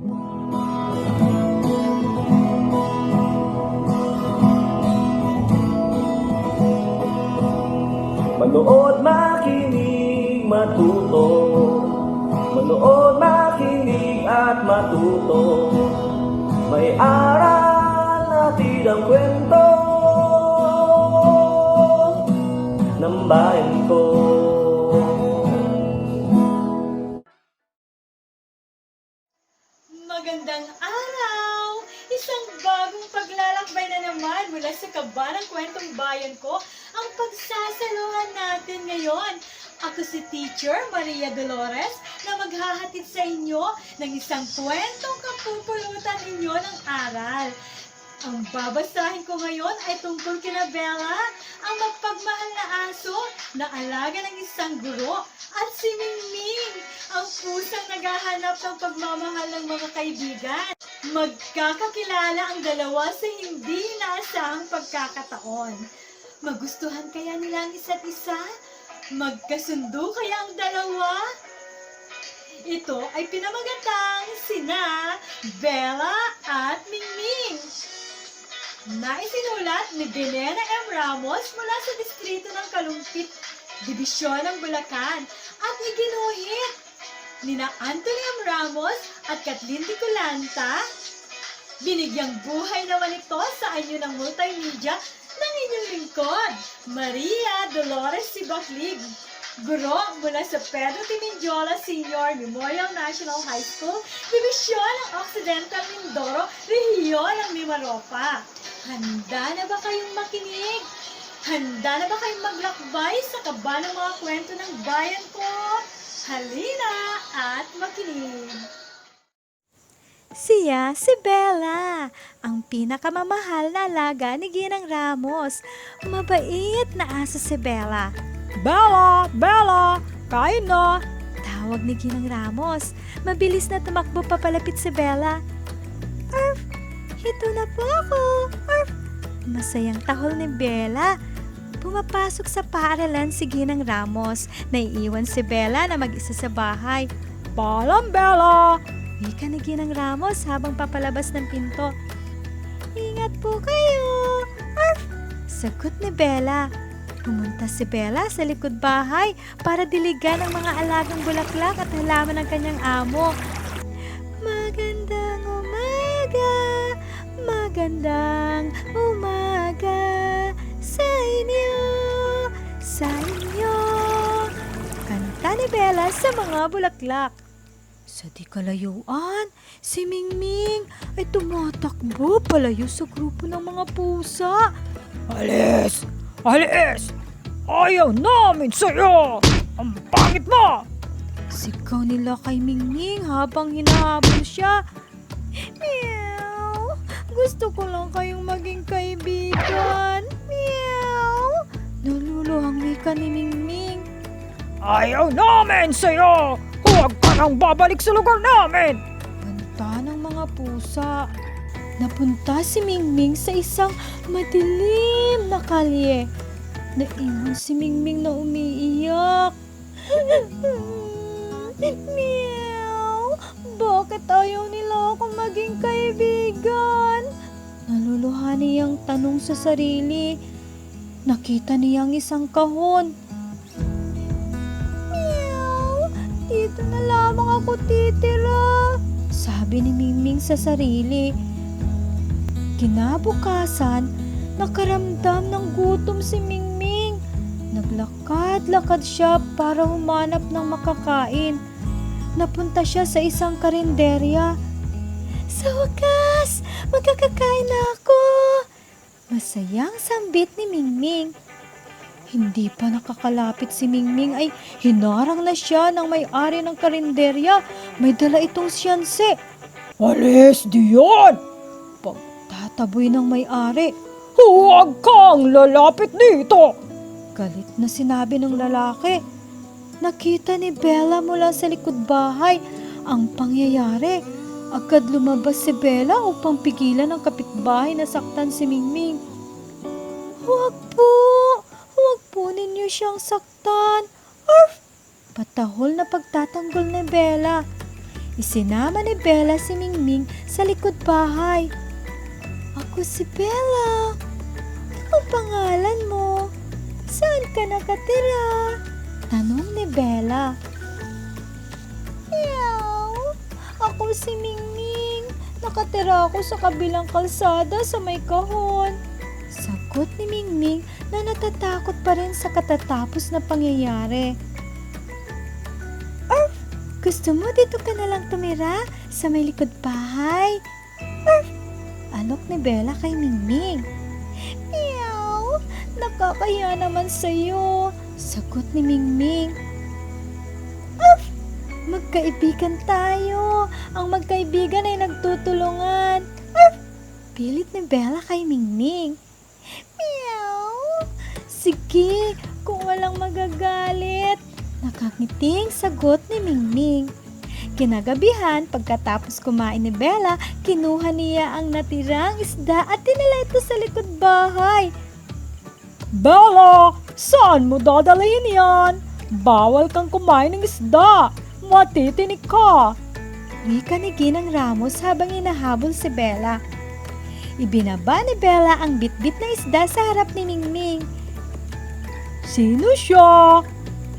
Manood, makinig, matuto. Manood, makinig at matuto. May aral natin ang kwento ng bayan ko. Magandang araw! Isang bagong paglalakbay na naman mula sa kaba ng kwentong bayan ko ang pagsasaluhan natin ngayon. Ako si Teacher Maria Dolores na maghahatid sa inyo ng isang kwentong kapupulutan ninyo ng aral. Ang babasahin ko ngayon ay tungkol kina Bella, ang mapagmahal na aso na alaga ng isang guro, at si Mingming, ang pusang naghahanap ng pagmamahal ng mga kaibigan. Magkakakilala ang dalawa sa hindi inaasahang pagkakataon. Magustuhan kaya nila ang isa't isa? Magkasundo kaya ang dalawa? Ito ay pinamagatang sina Bella at Mingming. Naisinulat ni Benena M. Ramos mula sa distrito ng Kalumpit, Dibisyon ng Bulacan, at iginuhit nina Anthony M. Ramos at Kathleen de Colanta. Binigyang buhay naman ito sa anyo ng multimedia ng inyong lingkod, Maria Dolores Sibaclig, guro mula sa Pedro T. Mendiola Senior Memorial National High School, Dibisyon ng Occidental Mindoro, Rehiyon ng Mimaropa. Handa na ba kayong makinig? Handa na ba kayong maglakbay sa kaba ng mga kwento ng bayan ko? Halina at makinig! Siya si Bella, ang pinakamamahal na alaga ni Ginang Ramos. Mabait na aso si Bella. Bella! Bella! Kain na! Tawag ni Ginang Ramos. Mabilis na tumakbo papalapit si Bella. Arf! Ito na po ako! Arf! Masayang tahol ni Bella. Pumapasok sa paaralan si Ginang Ramos. Naiiwan si Bella na mag-isa sa bahay. Paalam, Bella! Wika ni Ginang Ramos habang papalabas ng pinto. Ingat po kayo! Arf! Sagot ni Bella. Pumunta si Bella sa likod bahay para diligan ang mga alagang bulaklak at halaman ng kanyang amo. Magandang umaga! Magandang umaga sa inyo! Sa inyo! Kanta ni Bella sa mga bulaklak. Sa di kalayuan, si Mingming ay tumatakbo palayo sa grupo ng mga pusa. Alis! Alis! Ayaw namin sa'yo! Ang pangit mo! Sigaw nila kay Mingming habang hinahabol siya. Meow! Gusto ko lang kayong maging kaibigan. Meow! Naluluhang wika ni Mingming. Ayaw namin sa'yo! Huwag ka nang babalik sa lugar namin! Banta ng mga pusa. Napunta si Mingming sa isang madilim na kalye. Naiwan si Mingming na umiiyak. Meow! Bakit ayaw nila ako maging kaibigan? Naluluhan niyang tanong sa sarili. Nakita niyang isang kahon. Dito na lamang ako titira, sabi ni Mingming sa sarili. Kinabukasan, nakaramdam ng gutom si Mingming. Naglakad-lakad siya para humanap ng makakain. Napunta siya sa isang karinderya. Sa wakas, magkakakain na ako! Masayang sambit ni Mingming. Hindi pa nakakalapit si Mingming ay hinarang na siya ng may-ari ng karinderya. May dala itong siyanse. Alis diyan! Pagtataboy ng may-ari. Huwag kang lalapit dito! Galit na sinabi ng lalaki. Nakita ni Bella mula sa likod bahay ang pangyayari. Agad lumabas si Bella upang pigilan ang kapitbahay na saktan si Mingming. Huwag po! Huwag po ninyo siyang saktan. Arf! Patahol na pagtatanggol ni Bella. Isinama ni Bella si Mingming sa likod bahay. Ako si Bella. Anong pangalan mo? Saan ka nakatira? Tanong ni Bella. Meow. Ako si Mingming. Nakatira ako sa kabilang kalsada sa may kahon. Sagot ni Mingming na natatakot pa rin sa katatapos na pangyayari. Arf! Gusto mo dito ka na lang tumira sa may likod bahay? Arf! Alok ni Bella kay Mingming. Meow! Nakakaya naman sa'yo. Sagot ni Mingming. Arf! Magkaibigan tayo. Ang magkaibigan ay nagtutulungan. Arf! Pilit ni Bella kay Mingming. Meow! Sige, kung walang magagalit. Nakangiting sagot ni Mingming. Kinagabihan, pagkatapos kumain ni Bella, kinuha niya ang natirang isda at dinala ito sa likod bahay. Bella, saan mo dadalhin yan? Bawal kang kumain ng isda. Matitinik ka. Wika ni Ginang Ramos habang inahabol si Bella. Ibinaba ni Bella ang bitbit na isda sa harap ni Mingming. Sino siya?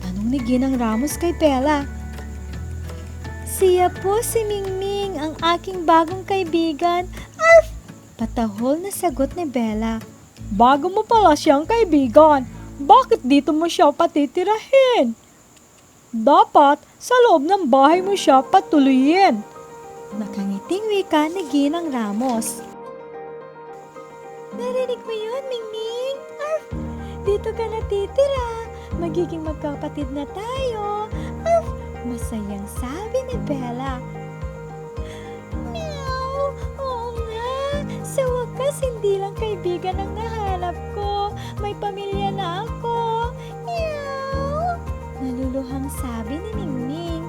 Tanong ni Ginang Ramos kay Bella. Siya po si Mingming, ang aking bagong kaibigan. Arf! Patahol na sagot ni Bella. Bago mo pala siyang kaibigan. Bakit dito mo siya patitirahin? Dapat sa loob ng bahay mo siya patuloyin. Nakangiting wika ni Ginang Ramos. Narinig mo yun, Mingming? Arf! Dito ka natitira. Magiging magkapatid na tayo. Arf! Masayang sabi ni Bella. Meow! Oo nga. Sa wakas, hindi lang kaibigan ang nahanap ko. May pamilya na ako. Meow! Naluluhang sabi ni Mingming.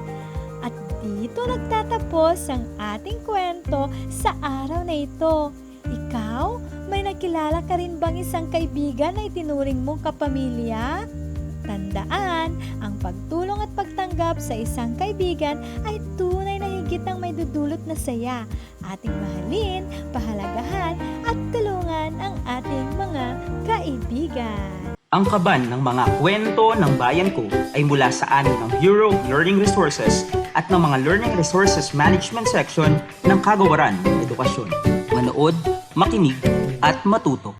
At dito nagtatapos ang ating kwento sa araw na ito. Ikaw, may nakilala ka rin bang isang kaibigan na itinuring mong kapamilya? Tandaan, ang pagtulong at pagtanggap sa isang kaibigan ay tunay na higit ang may dudulot na saya. Ating mahalin, pahalagahan at tulungan ang ating mga kaibigan. Ang kaban ng mga kwento ng bayan ko ay mula sa amin ng Bureau of Learning Resources at ng mga Learning Resources Management Section ng Kagawaran ng Edukasyon. Manood, makinig, at matuto.